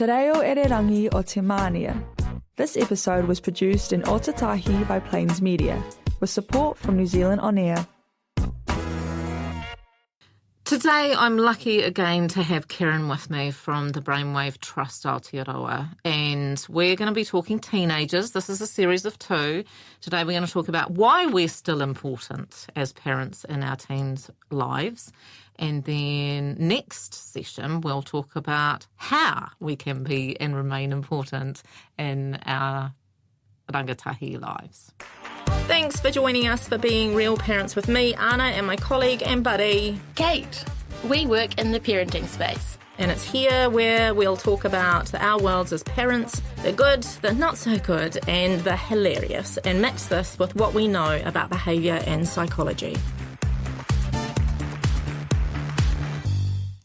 Te reo ererangi o te mānia. This episode was produced in Otatahi by Plains Media, with support from New Zealand On Air. Today I'm lucky again to have Keryn with me from the Brainwave Trust Aotearoa, and we're going to be talking teenagers. This is a series of 2. Today we're going to talk about why we're still important as parents in our teens' lives, and then next session we'll talk about how we can be and remain important in our rangatahi lives. Thanks for joining us for Being Real Parents with me, Anna, and my colleague and buddy, Kate. We work in the parenting space. And it's here where we'll talk about our worlds as parents, the good, the not so good, and the hilarious, and mix this with what we know about behaviour and psychology.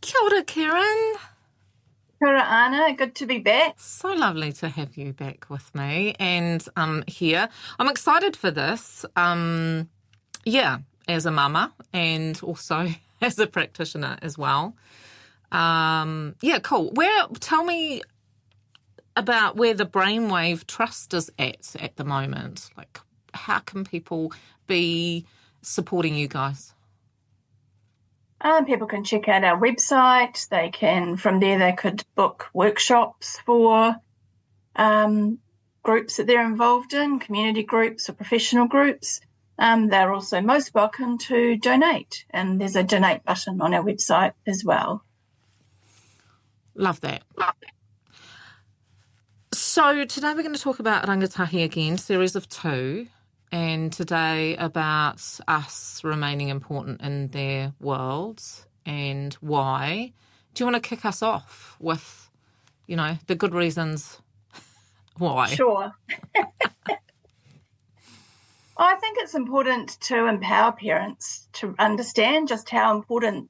Kia ora, Keryn. Kia ora, Anna. Good to be back. So lovely to have you back with me and here. I'm excited for this, as a mama and also as a practitioner as well. Cool. Tell me about where the Brainwave Trust is at the moment. Like, how can people be supporting you guys? People can check out our website. From there they could book workshops for groups that they're involved in, community groups or professional groups. They're also most welcome to donate, and there's a donate button on our website as well. Love that. So today we're going to talk about rangatahi again, series of 2. And today about us remaining important in their worlds and why. Do you want to kick us off with, the good reasons why? Sure. I think it's important to empower parents to understand just how important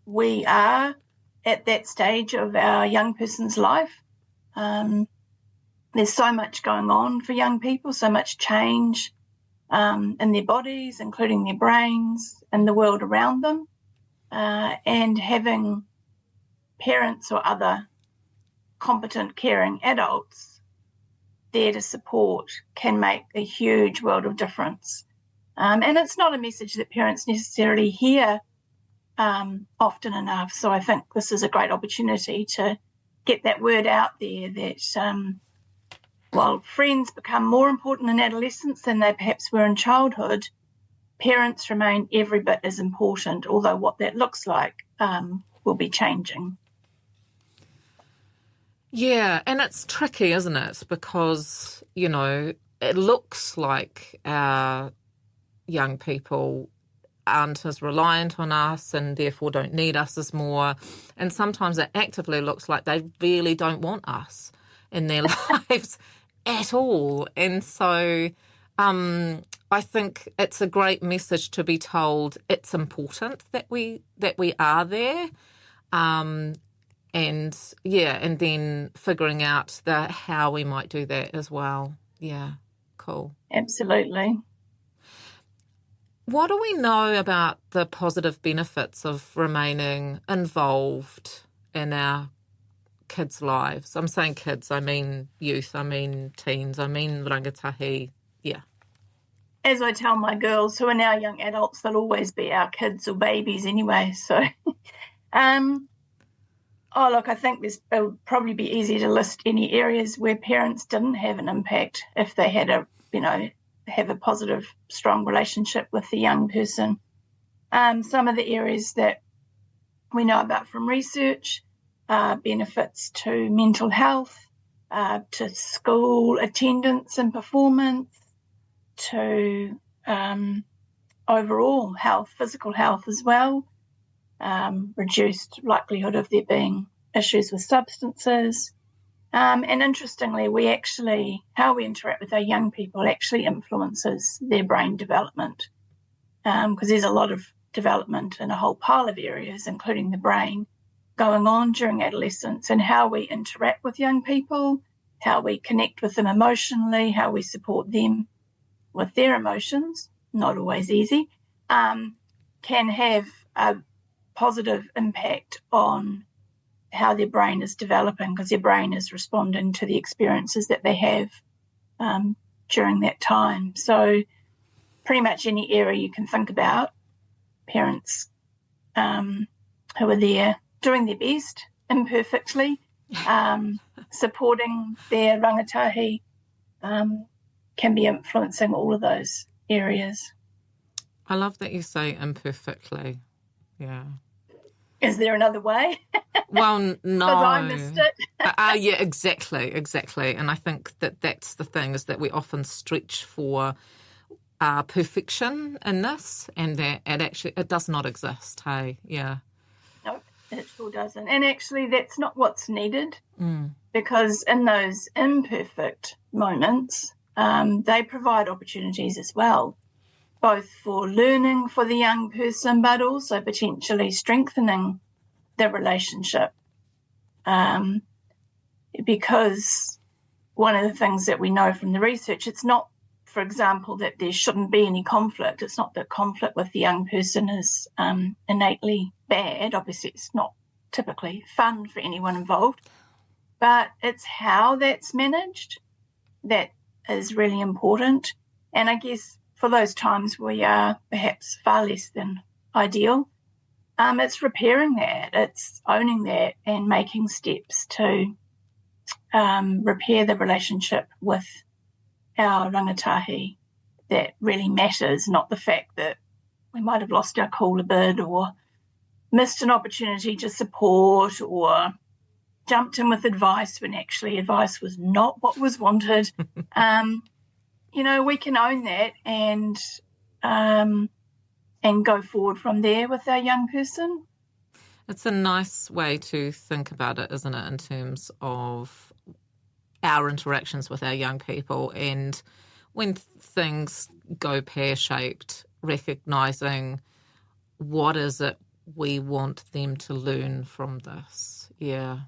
we are at that stage of our young person's life. There's so much going on for young people, so much change in their bodies, including their brains, and the world around them. And having parents or other competent, caring adults there to support can make a huge world of difference. And it's not a message that parents necessarily hear often enough. So I think this is a great opportunity to get that word out there that while friends become more important in adolescence than they perhaps were in childhood, parents remain every bit as important, although what that looks like will be changing. Yeah, and it's tricky, isn't it? Because, it looks like our young people aren't as reliant on us and therefore don't need us as more. And sometimes it actively looks like they really don't want us in their lives at all. And so I think it's a great message to be told it's important that we are there. And then figuring out how we might do that as well. Yeah, cool. Absolutely. What do we know about the positive benefits of remaining involved in our kids' lives? I'm saying kids, I mean youth, I mean teens, I mean rangatahi, yeah. As I tell my girls who are now young adults, they'll always be our kids or babies anyway. So, I think it'll probably be easy to list any areas where parents didn't have an impact if they had have a positive, strong relationship with the young person. Some of the areas that we know about from research, benefits to mental health, to school attendance and performance, to overall health, physical health as well, reduced likelihood of there being issues with substances. And interestingly, how we interact with our young people actually influences their brain development, because there's a lot of development in a whole pile of areas, including the brain, going on during adolescence, and how we interact with young people, how we connect with them emotionally, how we support them with their emotions, not always easy, can have a positive impact on how their brain is developing, because their brain is responding to the experiences that they have during that time. So pretty much any area you can think about, parents who are there doing their best, imperfectly, supporting their rangatahi, can be influencing all of those areas. I love that you say imperfectly. Yeah. Is there another way? Well, no. Because I missed it. Yeah, exactly. And I think that that's the thing, is that we often stretch for perfection in this, and that it does not exist. Hey, yeah. No, it sure doesn't. And actually, that's not what's needed, because in those imperfect moments, they provide opportunities as well, both for learning for the young person, but also potentially strengthening the relationship. Because one of the things that we know from the research, it's not, for example, that there shouldn't be any conflict. It's not that conflict with the young person is innately bad. Obviously, it's not typically fun for anyone involved, but it's how that's managed that is really important. And I guess for those times we are perhaps far less than ideal, it's repairing that, it's owning that and making steps to repair the relationship with our rangatahi that really matters, not the fact that we might have lost our cool a bit or missed an opportunity to support or jumped in with advice when actually advice was not what was wanted. We can own that and go forward from there with our young person. It's a nice way to think about it, isn't it, in terms of our interactions with our young people, and when things go pear-shaped, recognising what is it we want them to learn from this. Yeah.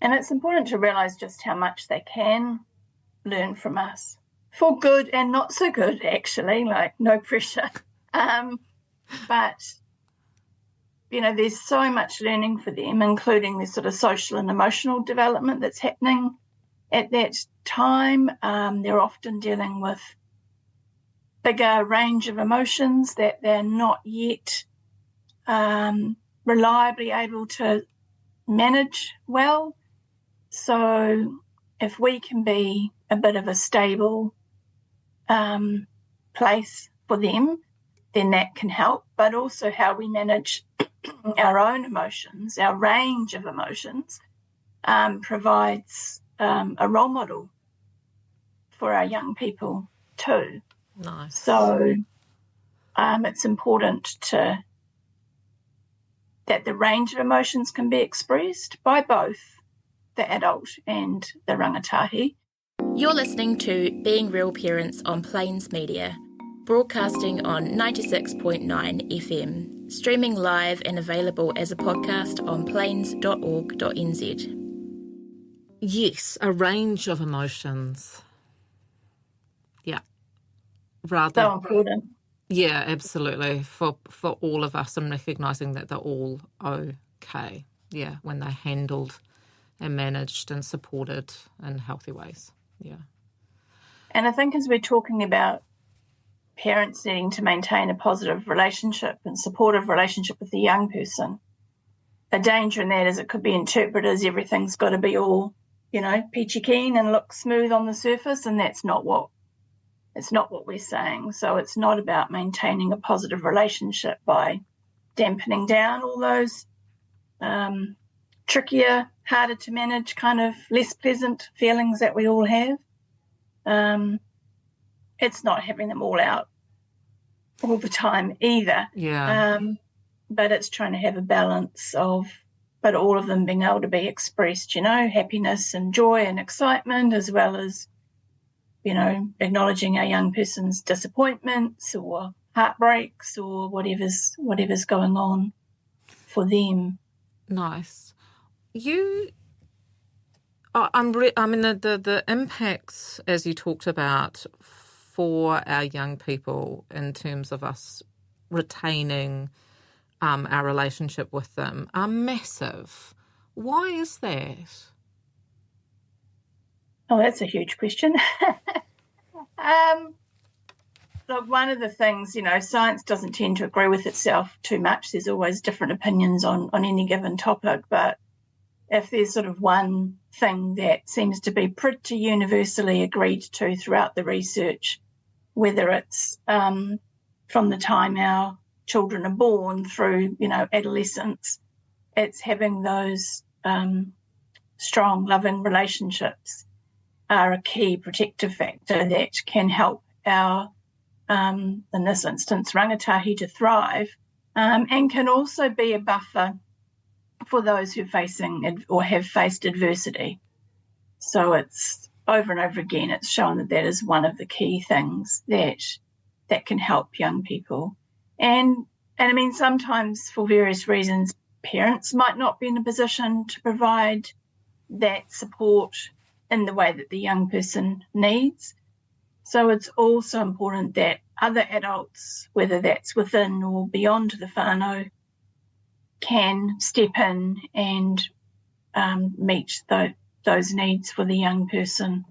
And it's important to realise just how much they can learn from us, for good and not so good, actually, like no pressure. But, there's so much learning for them, including the sort of social and emotional development that's happening at that time. They're often dealing with bigger range of emotions that they're not yet reliably able to manage well. So if we can be a bit of a stable place for them, then that can help. But also how we manage our own emotions, our range of emotions, provides a role model for our young people too. Nice. So it's important that the range of emotions can be expressed by both the adult and the rangatahi. You're listening to Being Real Parents on Plains Media, broadcasting on 96.9 FM, streaming live and available as a podcast on plains.org.nz. Yes, a range of emotions. Yeah. So important. Yeah, absolutely. For all of us, and recognising that they're all okay. Yeah, when they're handled and managed and supported in healthy ways. Yeah. And I think as we're talking about parents needing to maintain a positive relationship and supportive relationship with the young person, a danger in that is it could be interpreted as everything's got to be all, peachy keen and look smooth on the surface, and that's not what we're saying. So it's not about maintaining a positive relationship by dampening down all those trickier, harder to manage, kind of less pleasant feelings that we all have. It's not having them all out all the time either. Yeah. But it's trying to have a balance but all of them being able to be expressed, happiness and joy and excitement, as well as, acknowledging our young person's disappointments or heartbreaks or whatever's going on for them. Nice. The impacts, as you talked about, for our young people in terms of us retaining our relationship with them are massive. Why is that? Oh, that's a huge question. Look, one of the things, science doesn't tend to agree with itself too much. There's always different opinions on any given topic, but if there's sort of one thing that seems to be pretty universally agreed to throughout the research, whether it's from the time our children are born through, adolescence, it's having those strong, loving relationships are a key protective factor that can help our, in this instance, rangatahi to thrive, and can also be a buffer for those who are facing or have faced adversity. So it's over and over again, it's shown that is one of the key things that can help young people. And I mean, sometimes for various reasons, parents might not be in a position to provide that support in the way that the young person needs. So it's also important that other adults, whether that's within or beyond the whānau, can step in and meet those needs for the young person.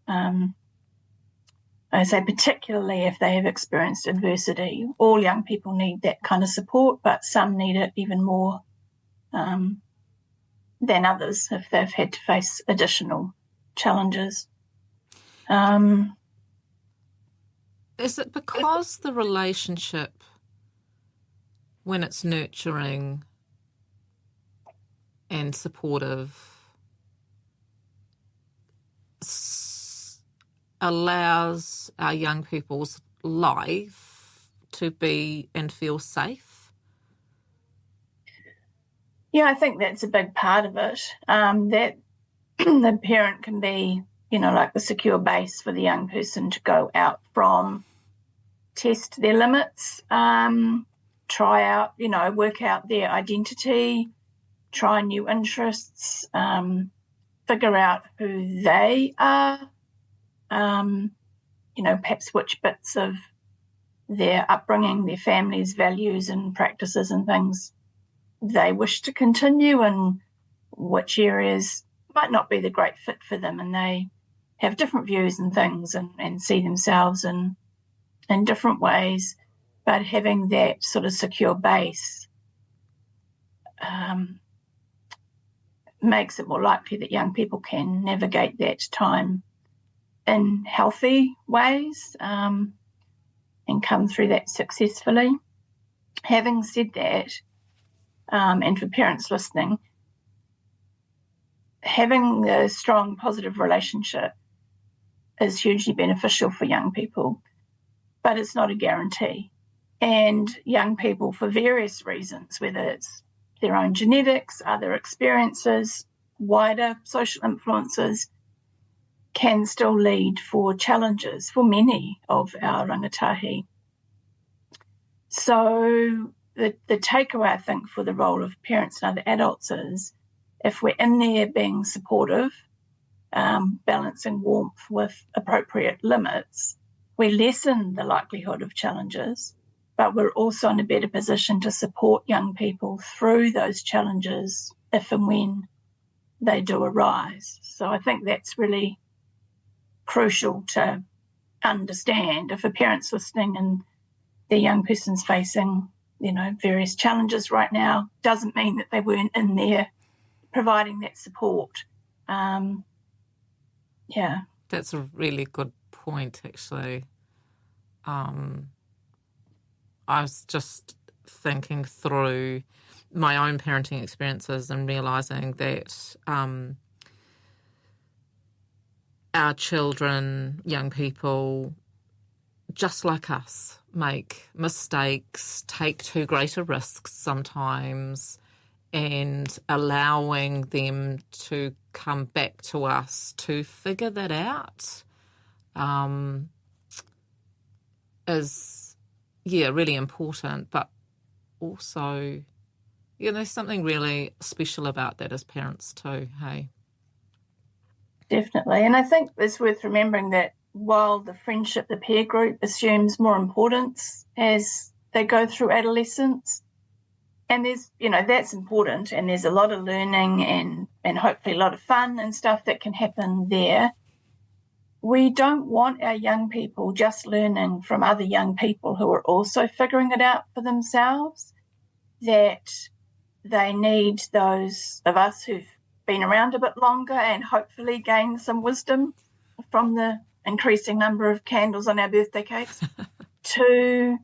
I say particularly if they have experienced adversity. All young people need that kind of support, but some need it even more than others if they've had to face additional challenges. Is it because the relationship, when it's nurturing and supportive, allows our young people's life to be and feel safe? Yeah, I think that's a big part of it. That the parent can be, like the secure base for the young person to go out from, test their limits, try out, work out their identity, try new interests, figure out who they are, perhaps which bits of their upbringing, their family's values and practices and things they wish to continue, and which areas might not be the great fit for them, and they have different views and things and see themselves in different ways. But having that sort of secure base makes it more likely that young people can navigate that time in healthy ways and come through that successfully. Having said that, and for parents listening, having a strong positive relationship is hugely beneficial for young people, but it's not a guarantee. And young people, for various reasons, whether it's their own genetics, other experiences, wider social influences, can still lead for challenges for many of our rangatahi. So the takeaway, I think, for the role of parents and other adults is, if we're in there being supportive, balancing warmth with appropriate limits, we lessen the likelihood of challenges, but we're also in a better position to support young people through those challenges if and when they do arise. So I think that's really crucial to understand. If a parent's listening and their young person's facing, various challenges right now, doesn't mean that they weren't in there providing that support. That's a really good point, actually. I was just thinking through my own parenting experiences and realising that our children, young people, just like us, make mistakes, take too great a risks sometimes, and allowing them to come back to us to figure that out is, really important. But also, there's something really special about that as parents too, hey? Definitely. And I think it's worth remembering that while the friendship, the peer group, assumes more importance as they go through adolescence, there's, that's important, and there's a lot of learning and hopefully a lot of fun and stuff that can happen there. We don't want our young people just learning from other young people who are also figuring it out for themselves, that they need those of us who've been around a bit longer and hopefully gained some wisdom from the increasing number of candles on our birthday cakes to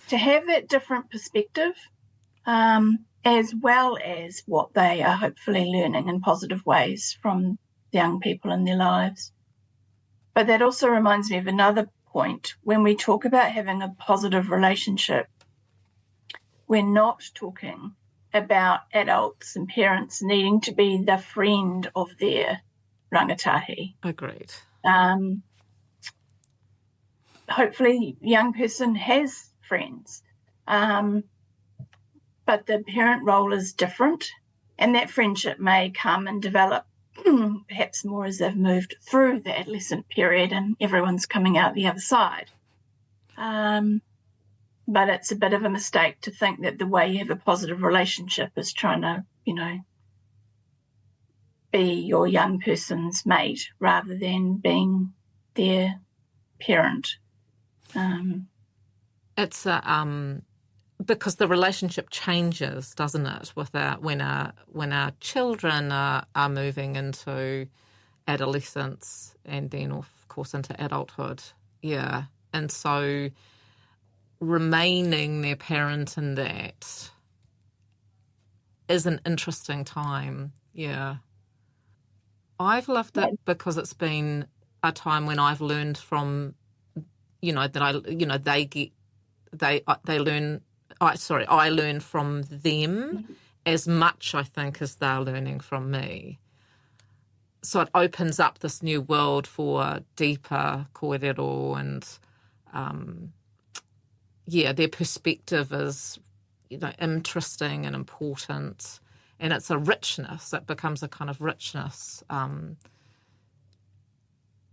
have that different perspective, as well as what they are hopefully learning in positive ways from the young people in their lives. But that also reminds me of another point. When we talk about having a positive relationship, we're not talking about adults and parents needing to be the friend of their rangatahi. Agreed. Hopefully a young person has friends, but the parent role is different, and that friendship may come and develop perhaps more as they've moved through the adolescent period and everyone's coming out the other side. But it's a bit of a mistake to think that the way you have a positive relationship is trying to, be your young person's mate rather than being their parent. It's because the relationship changes, doesn't it? When our children are moving into adolescence and then, of course, into adulthood. Yeah, and so remaining their parent in that is an interesting time. Yeah, I've loved it because it's been a time when I've learned from, I learn from them as much, I think, as they're learning from me. So it opens up this new world for deeper kōrero and, their perspective is, interesting and important. And it's a richness. It becomes a kind of richness. And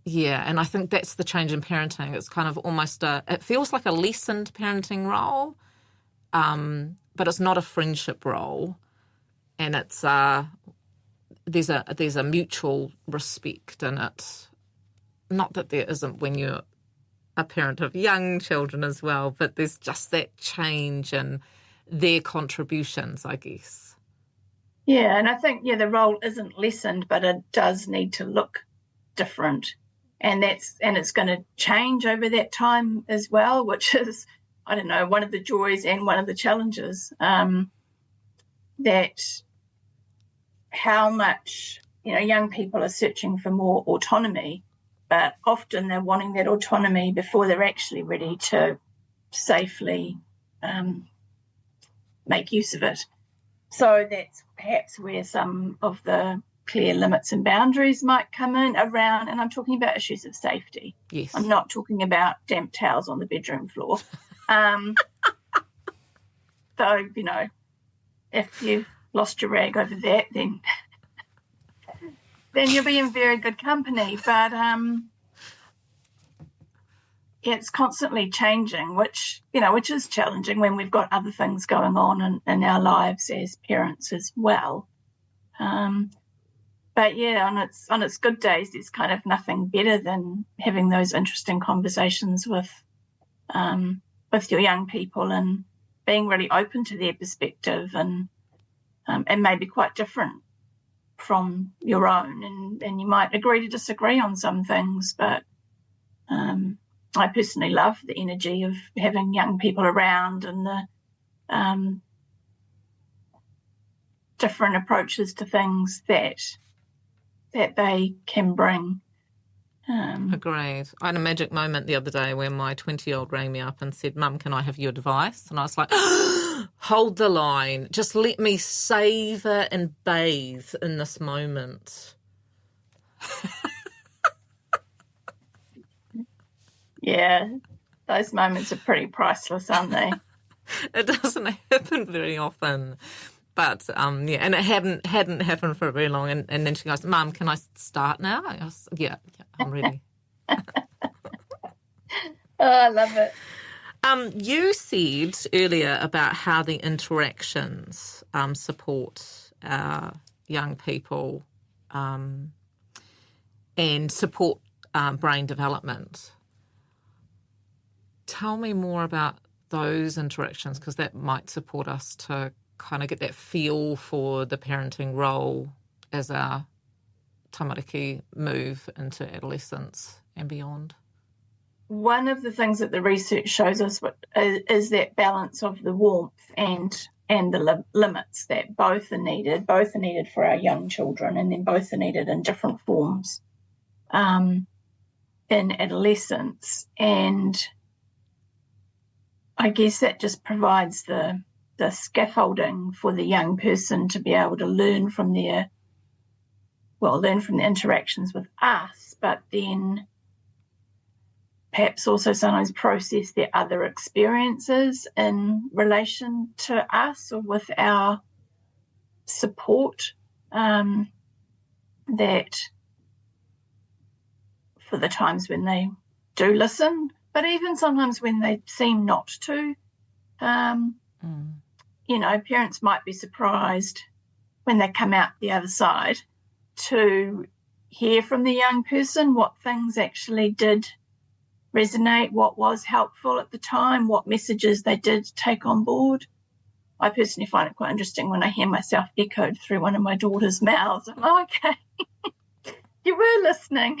I think that's the change in parenting. It's kind of almost it feels like a lessened parenting role, but it's not a friendship role, and it's there's a mutual respect in it. Not that there isn't when you're a parent of young children as well, but there's just that change in their contributions, I guess. Yeah, and I think the role isn't lessened, but it does need to look different. And it's going to change over that time as well, which is, I don't know, one of the joys and one of the challenges, that how much, young people are searching for more autonomy, but often they're wanting that autonomy before they're actually ready to safely make use of it. So that's perhaps where some of the clear limits and boundaries might come in around, and I'm talking about issues of safety. Yes. I'm not talking about damp towels on the bedroom floor. So, if you've lost your rag over that, then you'll be in very good company. But it's constantly changing, which is challenging when we've got other things going on in our lives as parents as well. But on its good days, there's kind of nothing better than having those interesting conversations with your young people and being really open to their perspective and maybe quite different from your own, and you might agree to disagree on some things, but I personally love the energy of having young people around and the different approaches to things that they can bring. Agreed. I had a magic moment the other day when my 20-year-old rang me up and said, "Mum, can I have your advice?" And I was like, hold the line. Just let me savour and bathe in this moment. Yeah, those moments are pretty priceless, aren't they? It doesn't happen very often. But, and it hadn't happened for very long. And then she goes, "Mum, can I start now?" I goes, yeah, I'm ready. Oh, I love it. You said earlier about how the interactions support young people and support brain development. Tell me more about those interactions, because that might support us to kind of get that feel for the parenting role as our tamariki move into adolescence and beyond. One of the things that the research shows us is that balance of the warmth and the limits, that both are needed for our young children, and then both are needed in different forms in adolescence. And I guess that just provides the scaffolding for the young person to be able to learn from the interactions with us, but then perhaps also sometimes process their other experiences in relation to us or with our support, that for the times when they do listen, but even sometimes when they seem not to. Parents might be surprised when they come out the other side to hear from the young person what things actually did resonate, what was helpful at the time, what messages they did take on board. I personally find it quite interesting when I hear myself echoed through one of my daughter's mouths. I'm like, okay, you were listening.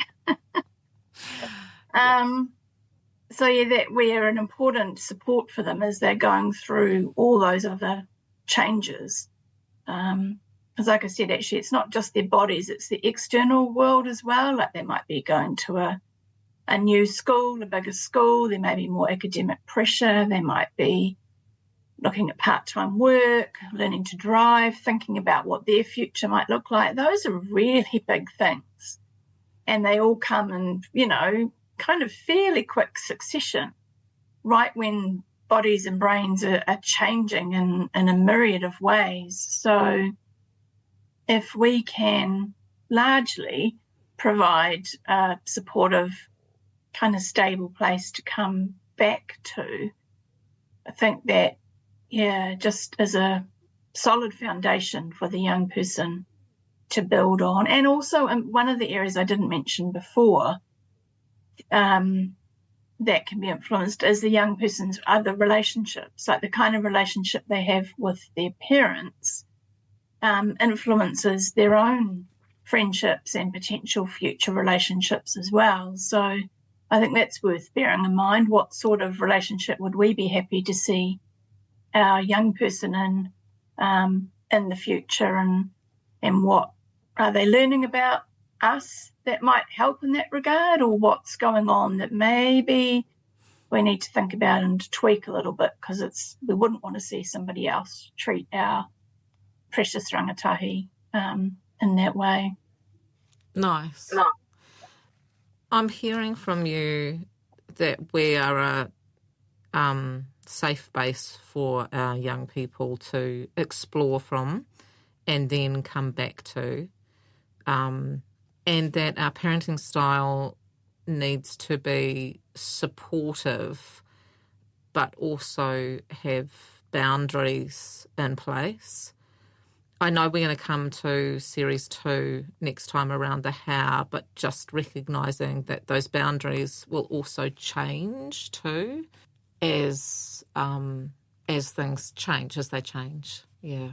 That we're an important support for them as they're going through all those other changes. Because like I said, actually, it's not just their bodies, it's the external world as well. Like they might be going to a new school, a bigger school, there may be more academic pressure, they might be looking at part-time work, learning to drive, thinking about what their future might look like. Those are really big things. And they all come in, kind of fairly quick succession, right when bodies and brains are changing in a myriad of ways. So if we can largely provide a supportive, kind of stable place to come back to, I think that, just as a solid foundation for the young person to build on. And also one of the areas I didn't mention before that can be influenced is the young person's other relationships, like the kind of relationship they have with their parents influences their own friendships and potential future relationships as well. So I think that's worth bearing in mind. What sort of relationship would we be happy to see our young person in the future, and what are they learning about us that might help in that regard, or what's going on that maybe we need to think about and tweak a little bit, because we wouldn't want to see somebody else treat our precious rangatahi in that way. Nice. I'm hearing from you that we are a safe base for our young people to explore from and then come back to, and that our parenting style needs to be supportive but also have boundaries in place. I know we're going to come to Series 2 next time around the how, but just recognising that those boundaries will also change too as things change, as they change. Yeah.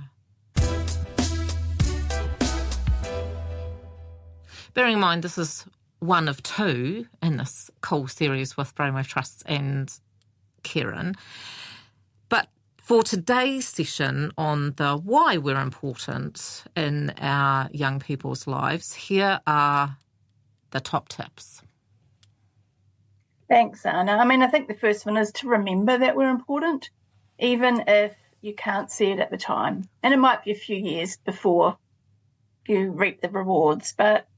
Bearing in mind this is one of two in this cool series with Brainwave Trust and Keryn. But for today's session on the why we're important in our young people's lives, here are the top tips. Thanks, Anna. I think the first one is to remember that we're important, even if you can't see it at the time. And it might be a few years before you reap the rewards, but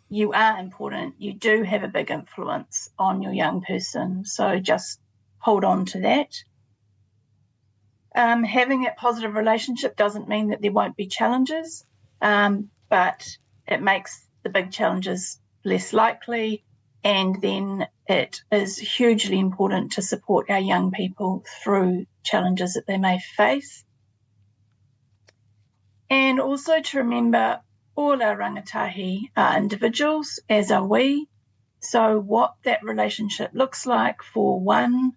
you are important. You do have a big influence on your young person. So just hold on to that. Having that positive relationship doesn't mean that there won't be challenges, but it makes the big challenges less likely. And then it is hugely important to support our young people through challenges that they may face. And also to remember all our rangatahi are individuals, as are we. So what that relationship looks like for one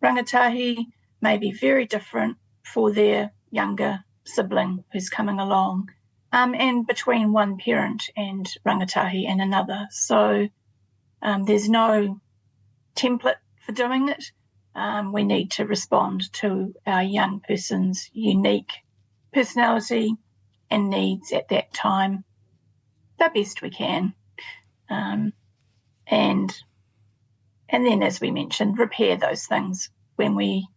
rangatahi may be very different for their younger sibling who's coming along, and between one parent and rangatahi and another. So there's no template for doing it. We need to respond to our young person's unique personality and needs at that time the best we can. And then, as we mentioned, repair those things when we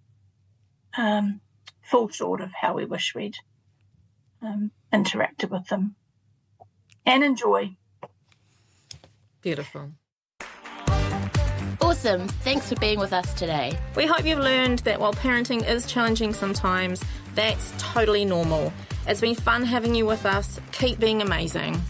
fall short of how we wish we'd interacted with them. And enjoy. Beautiful. Awesome. Thanks for being with us today. We hope you've learned that while parenting is challenging sometimes, that's totally normal. It's been fun having you with us. Keep being amazing.